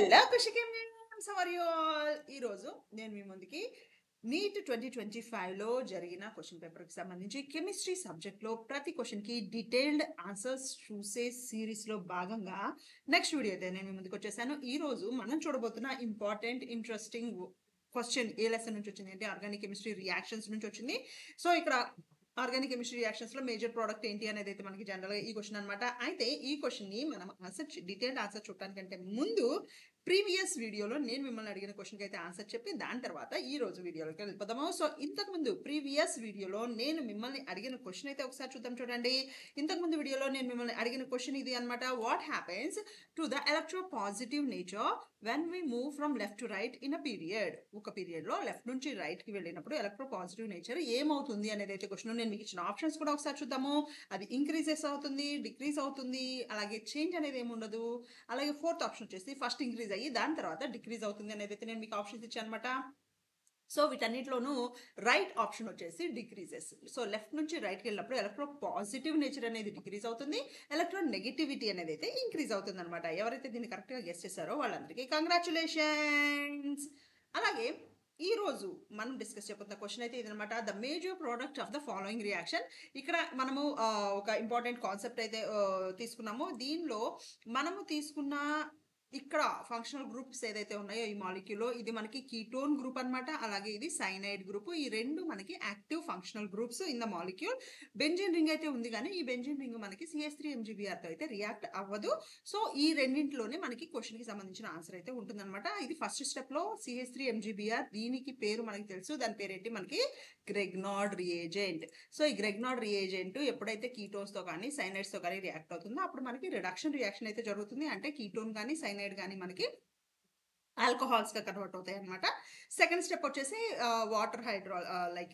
Hello కుషికేం సవరియో ఈరోజు నేను మీ ముందుకి నీట్ 2025లో జరిగిన క్వశ్చన్ పేపర్కి సంబంధించి కెమిస్ట్రీ సబ్జెక్ట్లో ప్రతి క్వశ్చన్కి డీటెయిల్డ్ ఆన్సర్స్ చూసే సిరీస్లో భాగంగా నెక్స్ట్ వీడియో అయితే నేను మీ ముందుకు వచ్చేసాను. ఈరోజు మనం చూడబోతున్న ఇంపార్టెంట్ ఇంట్రెస్టింగ్ క్వశ్చన్ ఏ లెసన్ నుంచి వచ్చింది అంటే ఆర్గానిక్ కెమిస్ట్రీ రియాక్షన్స్ నుంచి వచ్చింది. సో ఇక్కడ ఆర్గానిక్ కెమిస్ట్రీ రియాక్షన్స్ లో మేజర్ ప్రోడక్ట్ ఏంటి అనేది అయితే మనకి జనరల్ గా ఈ క్వశ్చన్ అనమాట. అయితే ఈ క్వశ్చన్ ని మనం ఆన్సర్ డీటెయిల్డ్ ఆన్సర్ చూడటానికంటే ముందు ప్రీవియస్ వీడియోలో నేను మిమ్మల్ని అడిగిన క్వశ్చన్కి అయితే ఆన్సర్ చెప్పి దాని తర్వాత ఈ రోజు వీడియోలోకి వెళ్ళిపోదాము. సో ఇంతకు ముందు ప్రీవియస్ వీడియోలో నేను మిమ్మల్ని అడిగిన క్వశ్చన్ అయితే ఒకసారి చూద్దాం. చూడండి, ఇంతకు ముందు వీడియోలో నేను మిమ్మల్ని అడిగిన క్వశ్చన్ ఇది అనమాట. What happens to the electro positive nature when we move from left to right in a period? ఒక పీరియడ్ లో లెఫ్ట్ నుంచి రైట్ కి వెళ్ళినప్పుడు ఎలక్ట్రో పాజిటివ్ నేచర్ ఏమవుతుంది అనేది అయితే క్వశ్చన్. నేను మీకు ఇచ్చిన ఆప్షన్స్ కూడా ఒకసారి చూద్దాము. అది ఇంక్రీజెస్ అవుతుంది, డిక్రీజ్ అవుతుంది, అలాగే చేంజ్ అనేది ఏమి ఉండదు. అలాగే ఫోర్త్ ఆప్షన్ వచ్చేసి ఫస్ట్ ఇంక్రీజ్ అయ్యి దాని తర్వాత డిక్రీజ్ అవుతుంది అనేది అయితే నేను మీకు ఆప్షన్స్ ఇచ్చాను అనమాట. సో వీటన్నిటిలోనూ రైట్ ఆప్షన్ వచ్చేసి డిక్రీజెస్. సో లెఫ్ట్ నుంచి రైట్కి వెళ్ళినప్పుడు ఎలక్ట్రో పాజిటివ్ నేచర్ అనేది డిక్రీజ్ అవుతుంది, ఎలక్ట్రో నెగిటివిటీ అనేది అయితే ఇంక్రీజ్ అవుతుంది అనమాట. ఎవరైతే దీన్ని కరెక్ట్గా గెస్ చేశారో వాళ్ళందరికీ కంగ్రాచులేషన్స్. అలాగే ఈ రోజు మనం డిస్కస్ చేయబోతున్న క్వశ్చన్ అయితే ఇదనమాట. The major product of the following reaction. ఇక్కడ మనము ఒక ఇంపార్టెంట్ కాన్సెప్ట్ అయితే తీసుకున్నాము. దీనిలో మనము తీసుకున్న ఇక్కడ ఫంక్షనల్ గ్రూప్స్ ఏదైతే ఉన్నాయో ఈ మాలిక్యూల్లో ఇది మనకి కీటోన్ గ్రూప్ అనమాట. అలాగే ఇది సైనైడ్ గ్రూప్. ఈ రెండు మనకి active functional groups in the molecule. Benzene ring అయితే ఉంది కానీ ఈ బెంజీన్ రింగ్ మనకి CH3MgBr తో అయితే రియాక్ట్ అవ్వదు. సో ఈ రెండింటిలోనే మనకి క్వశ్చన్ కి సంబంధించిన ఆన్సర్ అయితే ఉంటుందన్నమాట. ఇది ఫస్ట్ స్టెప్ లో CH3MgBr, దీనికి పేరు మనకి తెలుసు, దాని పేరేంటి మనకి గ్రెగ్నార్డ్ రియేజెంట్. సో ఈ గ్రెగ్నార్డ్ రియేజెంట్ ఎప్పుడైతే కీటోన్స్ తో కానీ సైనైడ్స్ తో కానీ రియాక్ట్ అవుతుందో అప్పుడు మనకి రిడక్షన్ రియాక్షన్ అయితే జరుగుతుంది. అంటే కీటోన్ కానీ సైనైడ్ కానీ మనకి ఆల్కహాల్స్ గా కన్వర్ట్ అవుతాయి అనమాట. సెకండ్ స్టెప్ వచ్చేసి water hydro like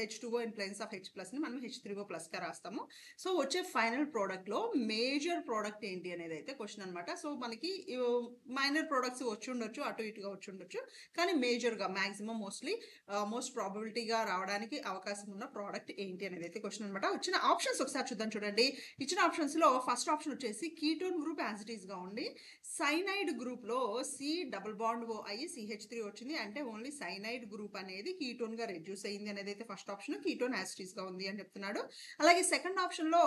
H2O in place of H+ ని మనం H3O+ గా రాస్తాము. సో వచ్చే ఫైనల్ ప్రోడక్ట్ లో మేజర్ ప్రోడక్ట్ ఏంటి అనేది అయితే క్వశ్చన్ అనమాట. సో మనకి మైనర్ ప్రోడక్ట్స్ వచ్చి ఉండొచ్చు, అటు ఇటుగా వచ్చి ఉండొచ్చు, కానీ మేజర్ గా మాక్సిమం మోస్ట్ ప్రాబిలిటీగా రావడానికి అవకాశం ఉన్న ప్రోడక్ట్ ఏంటి అనేది అయితే క్వశ్చన్ అనమాట. వచ్చిన ఆప్షన్స్ ఒకసారి చూద్దాం. చూడండి, ఇచ్చిన ఆప్షన్స్ లో ఫస్ట్ ఆప్షన్ వచ్చేసి ketone group as it is గా ఉండి సైనైడ్ గ్రూప్ లో C≡OI CH3 వచ్చింది. అంటే ఓన్లీ సైనైడ్ గ్రూప్ అనేది కీటోన్ గా రెడ్యూస్ అయింది అనేది అయితే first option. Ketone as it is గా ఉంది అని చెప్తున్నాడు. అలాగే సెకండ్ ఆప్షన్ లో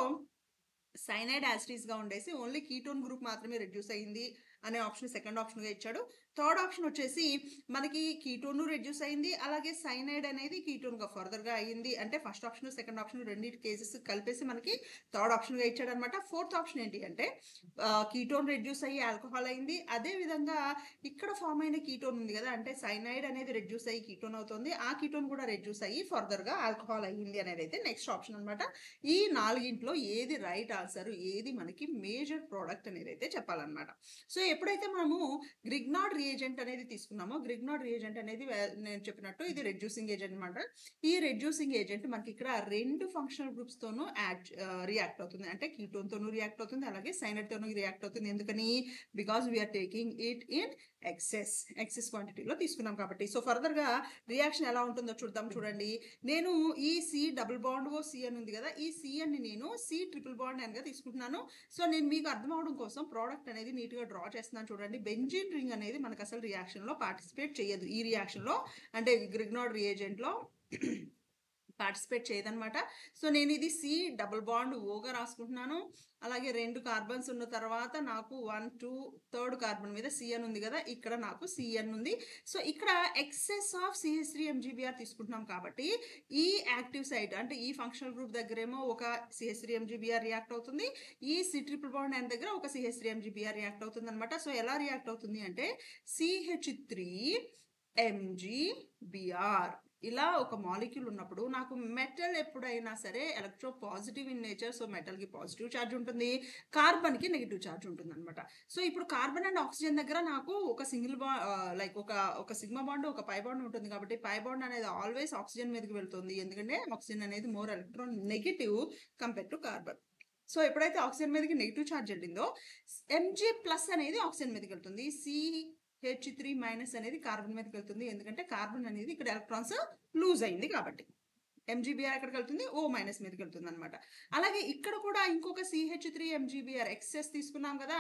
సైనైడ్ యాజ్ ఇట్ ఈస్ గా ఉండేసి ఓన్లీ కీటోన్ గ్రూప్ మాత్రమే రెడ్యూస్ అయింది అనే ఆప్షన్ సెకండ్ ఆప్షన్ గా ఇచ్చాడు. థర్డ్ ఆప్షన్ వచ్చేసి మనకి కీటోన్ రెడ్యూస్ అయింది, అలాగే సైనైడ్ అనేది కీటోన్ గా ఫర్దర్ గా అయ్యింది. అంటే ఫస్ట్ ఆప్షన్ సెకండ్ ఆప్షన్ రెండింటి కేసెస్ కలిపేసి మనకి థర్డ్ ఆప్షన్ గా ఇచ్చాడు అనమాట. ఫోర్త్ ఆప్షన్ ఏంటి అంటే కీటోన్ రెడ్యూస్ అయ్యి ఆల్కహాల్ అయింది. అదే విధంగా ఇక్కడ ఫామ్ అయిన కీటోన్ ఉంది కదా, అంటే సైనైడ్ అనేది రెడ్యూస్ అయ్యి కీటోన్ అవుతుంది, ఆ కీటోన్ కూడా రెడ్యూస్ అయ్యి ఫర్దర్ గా ఆల్కహాల్ అయ్యింది అనేది అయితే నెక్స్ట్ ఆప్షన్ అనమాట. ఈ నాలుగింట్లో ఏది రైట్ ఆన్సర్, ఏది మనకి మేజర్ ప్రోడక్ట్ అనేది అయితే చెప్పాలన్నమాట. సో ఎప్పుడైతే మనము గ్రిగ్నార్డ్ రియేజెంట్ అనేది తీసుకున్నామో, గ్రిగ్నార్డ్ రియేజెంట్ అనేది నేను చెప్పినట్టు ఇది రెడ్యూసింగ్ ఏజెంట్ అనమాట. ఈ రెడ్యూసింగ్ ఏజెంట్ మనకి ఇక్కడ రెండు ఫంక్షనల్ గ్రూప్స్ తోనూ రియాక్ట్ అవుతుంది. అంటే కీటోన్ తోనూ రియాక్ట్ అవుతుంది, అలాగే సైనైడ్ తోనూ రియాక్ట్ అవుతుంది. ఎందుకని? Because we are taking it in excess క్వాంటిటీలో తీసుకున్నాం కాబట్టి. సో ఫర్దర్ గా రియాక్షన్ ఎలా ఉంటుందో చూద్దాం. చూడండి, నేను ఈ C≡C అని ఉంది కదా, ఈ C ని నేను C≡N గా తీసుకుంటున్నాను. సో నేను మీకు అర్థం అవడం కోసం ప్రోడక్ట్ అనేది నీట్ గా డ్రా చేస్తున్నాను. చూడండి, బెంజీన్ రింగ్ అనేది మనకు అసలు రియాక్షన్ లో పార్టిసిపేట్ చేయదు. ఈ రియాక్షన్ లో అంటే గ్రిగ్నార్డ్ రియేజెంట్ లో పార్టిసిపేట్ చేయదనమాట. సో నేను ఇది C≡O గా రాసుకుంటున్నాను. అలాగే 2 కార్బన్స్ ఉన్న తర్వాత నాకు 1 2 థర్డ్ కార్బన్ మీద CN ఉంది కదా, ఇక్కడ నాకు CN ఉంది. సో ఇక్కడ ఎక్సెస్ ఆఫ్ CH3MgBr తీసుకుంటున్నాం కాబట్టి ఈ యాక్టివ్ సైట్ అంటే ఈ ఫంక్షనల్ గ్రూప్ దగ్గరేమో ఒక CH3MgBr రియాక్ట్ అవుతుంది, ఈ C≡N దగ్గర ఒక CH3MgBr రియాక్ట్ అవుతుంది అనమాట. సో ఎలా రియాక్ట్ అవుతుంది అంటే CH3MgBr ఇలా ఒక మాలిక్యూల్ ఉన్నప్పుడు నాకు మెటల్ ఎప్పుడైనా సరే electro positive in nature. So metal కి పాజిటివ్ ఛార్జ్ ఉంటుంది, కార్బన్ కి నెగిటివ్ ఛార్జ్ ఉంటుంది అనమాట. సో ఇప్పుడు కార్బన్ అండ్ ఆక్సిజన్ దగ్గర నాకు ఒక సింగిల్ లైక్ ఒక సిగ్మా బాండ్ ఒక పై బాండ్ ఉంటుంది కాబట్టి పై బాండ్ అనేది ఆల్వేస్ ఆక్సిజన్ మీదకి వెళ్తుంది. ఎందుకంటే ఆక్సిజన్ అనేది more electron negative compare to carbon. So ఎప్పుడైతే ఆక్సిజన్ మీదకి నెగిటివ్ ఛార్జ్ వెళ్ళిందో Mg+ అనేది ఆక్సిజన్ మీదకి వెళ్తుంది, CH3- అనేది కార్బన్ మీదకి వెళ్తుంది. ఎందుకంటే కార్బన్ అనేది ఇక్కడ ఎలక్ట్రాన్స్ లూజ్ అయింది కాబట్టి. MgBr ఎక్కడికి వెళ్తుంది? O- మీదకి వెళ్తుంది అనమాట. అలాగే ఇక్కడ కూడా ఇంకొక CH3MgBr ఎక్సెస్ తీసుకున్నాం కదా.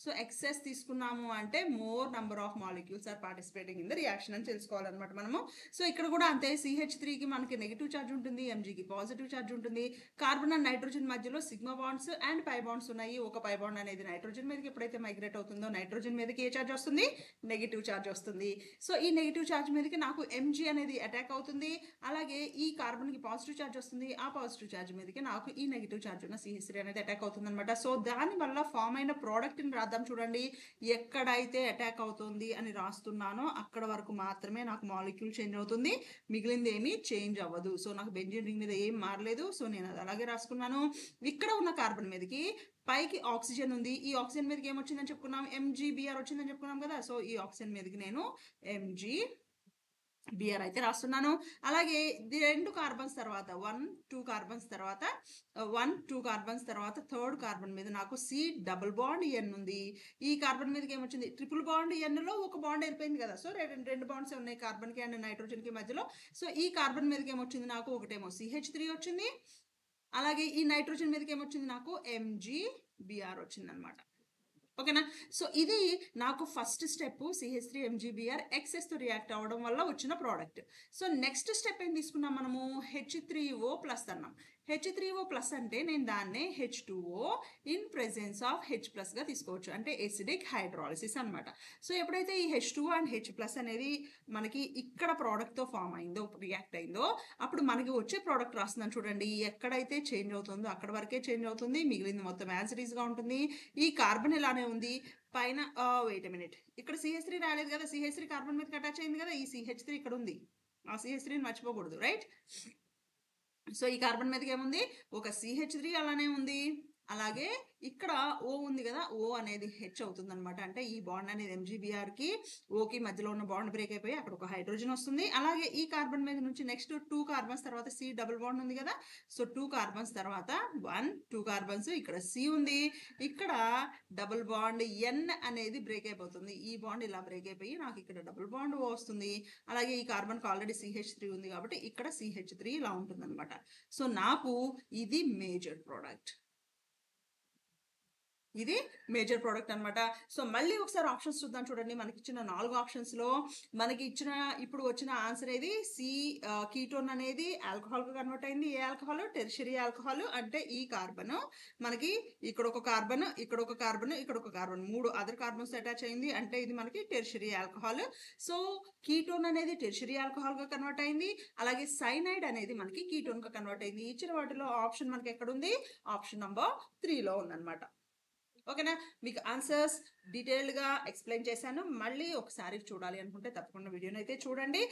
సో ఎక్సెస్ తీసుకున్నాము అంటే more number of molecules are participating in the reaction అని తెలుసుకోవాలన్నమాట మనము. సో ఇక్కడ కూడా అంతే, CH3కి మనకి నెగిటివ్ ఛార్జ్ ఉంటుంది, Mgకి పాజిటివ్ ఛార్జ్ ఉంటుంది. కార్బన్ అండ్ నైట్రోజన్ మధ్యలో sigma bonds and pi bonds ఉన్నాయి. ఒక పై బాండ్ అనేది నైట్రోజన్ మీదకి ఎప్పుడైతే మైగ్రేట్ అవుతుందో నైట్రోజన్ మీదకి ఏ ఛార్జ్ వస్తుంది? నెగిటివ్ ఛార్జ్ వస్తుంది. సో ఈ నెగిటివ్ ఛార్జ్ మీదకి నాకు Mg అనేది అటాక్ అవుతుంది. అలాగే ఈ కార్బన్కి పాజిటివ్ ఛార్జ్ వస్తుంది. ఆ పాజిటివ్ ఛార్జ్ మీదకి నాకు ఈ నెగిటివ్ ఛార్జ్ ఉన్న CH3 అనేది అటాక్ అవుతుంది అనమాట. సో దాని వల్ల ఫామ్ అయిన ప్రోడక్ట్ని రాద్దాం చూడండి. ఎక్కడైతే అటాక్ అవుతుంది అని రాస్తున్నానో అక్కడ వరకు మాత్రమే నాకు మాలిక్యూల్ చేంజ్ అవుతుంది, మిగిలింది ఏమీ చేంజ్ అవ్వదు. సో నాకు బెంజీన్ రింగ్ మీద ఏం మారలేదు. సో నేను అది అలాగే రాసుకున్నాను. ఇక్కడ ఉన్న కార్బన్ మీదకి పైకి ఆక్సిజన్ ఉంది. ఈ ఆక్సిజన్ మీదకి ఏమొచ్చిందని చెప్పుకున్నాం? MgBr వచ్చిందని చెప్పుకున్నాం కదా. సో ఈ ఆక్సిజన్ మీదకి నేను MgBr అయితే రాస్తున్నాను. అలాగే 2 కార్బన్స్ తర్వాత 1 2 కార్బన్స్ తర్వాత థర్డ్ కార్బన్ మీద నాకు C డబుల్ బాండ్ N ఉంది. ఈ కార్బన్ మీదకి ఏమొచ్చింది? ట్రిపుల్ బాండ్ N లో ఒక బాండ్ ఏర్పడింది కదా. సో రెండు బాండ్స్ ఉన్నాయి కార్బన్ కి అండ్ నైట్రోజన్ కి మధ్యలో. సో ఈ కార్బన్ మీదకి ఏమొచ్చింది? నాకు ఒకటేమో CH3 వచ్చింది. అలాగే ఈ నైట్రోజన్ మీదకి ఏమొచ్చింది? నాకు MgBr వచ్చింది అనమాట. ఓకేనా. సో ఇది నాకు first step, CH3 MgBr excess తో రియాక్ట్ అవ్వడం వల్ల వచ్చిన ప్రోడక్ట్. సో నెక్స్ట్ స్టెప్ ఏం తీసుకున్నాం మనము? H3O ప్లస్ అన్నాం. H3O ప్లస్ అంటే నేను దాన్నే H2O in presence of H plus గా తీసుకోవచ్చు, అంటే ఎసిడిక్ హైడ్రాలిసిస్ అనమాట. సో ఎప్పుడైతే ఈ H2O అండ్ H ప్లస్ అనేది మనకి ఇక్కడ ప్రోడక్ట్ తో ఫామ్ అయిందో, రియాక్ట్ అయిందో, అప్పుడు మనకి వచ్చే ప్రోడక్ట్ రాస్తున్నాను చూడండి. ఎక్కడైతే చేంజ్ అవుతుందో అక్కడ వరకే చేంజ్ అవుతుంది, మిగిలింది మొత్తం యాజ్ ఇట్ ఈస్ గా ఉంటుంది. ఈ కార్బన్ ఇలానే ఉంది. పైన వెయిట్ ఎ మినిట్, ఇక్కడ CH3 రాలేదు కదా. CH3 కార్బన్ మీద అటాచ్ అయింది కదా. ఈ CH3 ఇక్కడ ఉంది. ఆ CH3ని మర్చిపోకూడదు, రైట్? సో ఈ కార్బన్ మీదకి ఏముంది? ఒక CH3 అలానే ఉంది. అలాగే ఇక్కడ O ఉంది కదా. O అనేది H అవుతుంది అనమాట. అంటే ఈ బాండ్ అనేది MgBr కి ఓకి మధ్యలో ఉన్న బాండ్ బ్రేక్ అయిపోయి అక్కడ ఒక హైడ్రోజన్ వస్తుంది. అలాగే ఈ కార్బన్ మీద నుంచి నెక్స్ట్ 2 కార్బన్స్ తర్వాత C డబుల్ బాండ్ ఉంది కదా. సో 2 కార్బన్స్ తర్వాత 2 కార్బన్స్, ఇక్కడ C ఉంది, ఇక్కడ డబుల్ బాండ్ N అనేది బ్రేక్ అయిపోతుంది. ఈ బాండ్ ఇలా బ్రేక్ అయిపోయి నాకు ఇక్కడ డబుల్ బాండ్ O వస్తుంది. అలాగే ఈ కార్బన్ కి ఆల్రెడీ CH3 ఉంది కాబట్టి ఇక్కడ CH3 ఇలా ఉంటుంది అనమాట. సో నాకు ఇది మేజర్ ప్రోడక్ట్, ఇది మేజర్ ప్రోడక్ట్ అనమాట. సో మళ్ళీ ఒకసారి ఆప్షన్స్ చూద్దాం చూడండి. మనకి ఇచ్చిన 4 ఆప్షన్స్ లో మనకి ఇచ్చిన ఇప్పుడు వచ్చిన ఆన్సర్ ఏది? C కీటోన్ అనేది ఆల్కహాల్ గా కన్వర్ట్ అయింది. ఏ ఆల్కహాల్? Tertiary alcohol. అంటే ఈ కార్బన్ మనకి ఇక్కడ ఒక కార్బన్, ఇక్కడ ఒక కార్బన్, ఇక్కడ ఒక కార్బన్, 3 అదర్ కార్బన్స్ అటాచ్ అయింది. అంటే ఇది మనకి టెర్షియరీ ఆల్కహాల్. సో కీటోన్ అనేది టెర్షియరీ ఆల్కహాల్ గా కన్వర్ట్ అయింది. అలాగే సైనైడ్ అనేది మనకి కీటోన్ గా కన్వర్ట్ అయింది. ఇచ్చిన వాటిలో ఆప్షన్ మనకి ఎక్కడ ఉంది? ఆప్షన్ నంబర్ 3 లో ఉందన్నమాట. ఓకేనా. మీకు ఆన్సర్స్ డీటెయిల్డ్ గా ఎక్స్ప్లెయిన్ చేశాను. మళ్ళీ ఒకసారి చూడాలి అనుకుంటే తప్పకుండా వీడియోని అయితే చూడండి.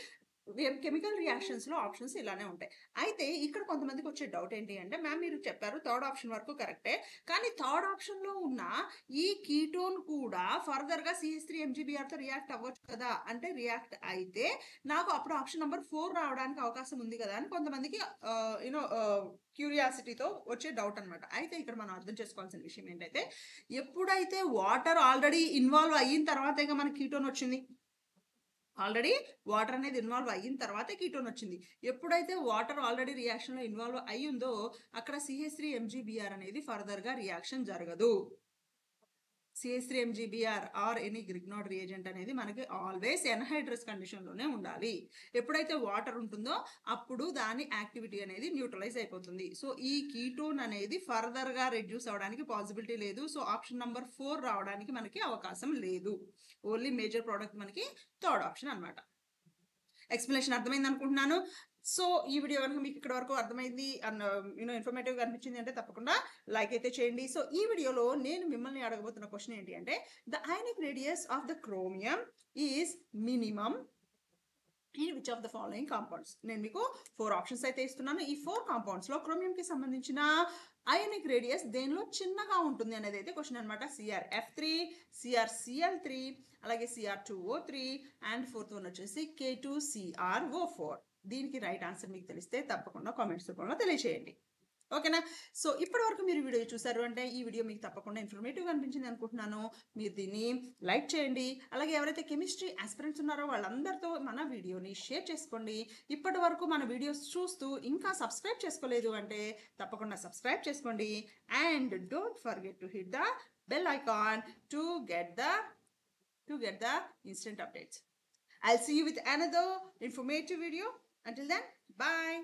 కెమికల్ రియాక్షన్స్ లో ఆప్షన్స్ ఇలానే ఉంటాయి. అయితే ఇక్కడ కొంతమందికి వచ్చే డౌట్ ఏంటి అంటే, మ్యామ్ మీరు చెప్పారు థర్డ్ ఆప్షన్ వరకు కరెక్టే, కానీ థర్డ్ ఆప్షన్ లో ఉన్న ఈ కీటోన్ కూడా ఫర్దర్ గా CH3 MgBr తో రియాక్ట్ అవ్వచ్చు కదా. అంటే రియాక్ట్ అయితే నాకు అప్పుడు ఆప్షన్ నెంబర్ 4 రావడానికి అవకాశం ఉంది కదా అని కొంతమందికి క్యూరియాసిటీతో వచ్చే డౌట్ అనమాట. అయితే ఇక్కడ మనం అర్థం చేసుకోవాల్సిన విషయం ఏంటంటే, ఎప్పుడైతే వాటర్ ఆల్రెడీ ఇన్వాల్వ్ అయిన తర్వాతే మనకి కీటోన్ వచ్చింది. ఆల్రెడీ వాటర్ అనేది ఇన్వాల్వ్ అయిన తర్వాతే కీటోన్ వచ్చింది. ఎప్పుడైతే వాటర్ ఆల్రెడీ రియాక్షన్ లో ఇన్వాల్వ్ అయ్యిందో అక్కడ CH3 MgBr అనేది ఫర్దర్ గా రియాక్షన్ జరగదు. CH3 MgBr or any Grignard reagent అనేది మనకి ఆల్వేస్ ఎన్హైడ్రస్ కండిషన్ లోనే ఉండాలి. ఎప్పుడైతే వాటర్ ఉంటుందో అప్పుడు దాని యాక్టివిటీ అనేది న్యూట్రలైజ్ అయిపోతుంది. సో ఈ కీటోన్ అనేది ఫర్దర్ గా రెడ్యూస్ అవడానికి పాసిబిలిటీ లేదు. సో ఆప్షన్ నంబర్ 4 రావడానికి మనకి అవకాశం లేదు. ఓన్లీ మేజర్ ప్రోడక్ట్ మనకి థర్డ్ ఆప్షన్ అనమాట. ఎక్స్ప్లెనేషన్ అర్థమైంది అనుకుంటున్నాను. సో ఈ వీడియో కనుక మీకు ఇక్కడ వరకు అర్థమైంది అండ్ ఇన్ఫర్మేటివ్ గా అనిపించింది అంటే తప్పకుండా లైక్ అయితే చేయండి. సో ఈ వీడియోలో నేను మిమ్మల్ని అడగబోతున్న క్వశ్చన్ ఏంటి అంటే, the ionic radius of the chromium is minimum in which of the following compounds. నేను మీకు 4 ఆప్షన్స్ అయితే ఇస్తున్నాను. ఈ 4 కాంపౌండ్స్ లో క్రోమియం కి సంబంధించిన అయానిక్ రేడియస్ దేనిలో చిన్నగా ఉంటుంది అనేది అయితే క్వశ్చన్ అనమాట. CrF3, CrCl3, అలాగే Cr2O3 అండ్ 4th వన్ వచ్చేసి K2CrO4. దీనికి రైట్ ఆన్సర్ మీకు తెలిస్తే తప్పకుండా కామెంట్స్ రూపంలో తెలియజేయండి. ఓకేనా. సో ఇప్పటి వరకు మీరు వీడియో చూసారు అంటే ఈ వీడియో మీకు తప్పకుండా ఇన్ఫర్మేటివ్గా అనిపించింది అనుకుంటున్నాను. మీరు దీన్ని లైక్ చేయండి. అలాగే ఎవరైతే కెమిస్ట్రీ ఆస్పిరెంట్స్ ఉన్నారో వాళ్ళందరితో మన వీడియోని షేర్ చేసుకోండి. ఇప్పటి వరకు మన వీడియోస్ చూస్తూ ఇంకా సబ్స్క్రైబ్ చేసుకోలేదు అంటే తప్పకుండా సబ్స్క్రైబ్ చేసుకోండి. And don't forget to hit the bell icon to get the instant updates. I'll see you with another informative video. Until then, bye.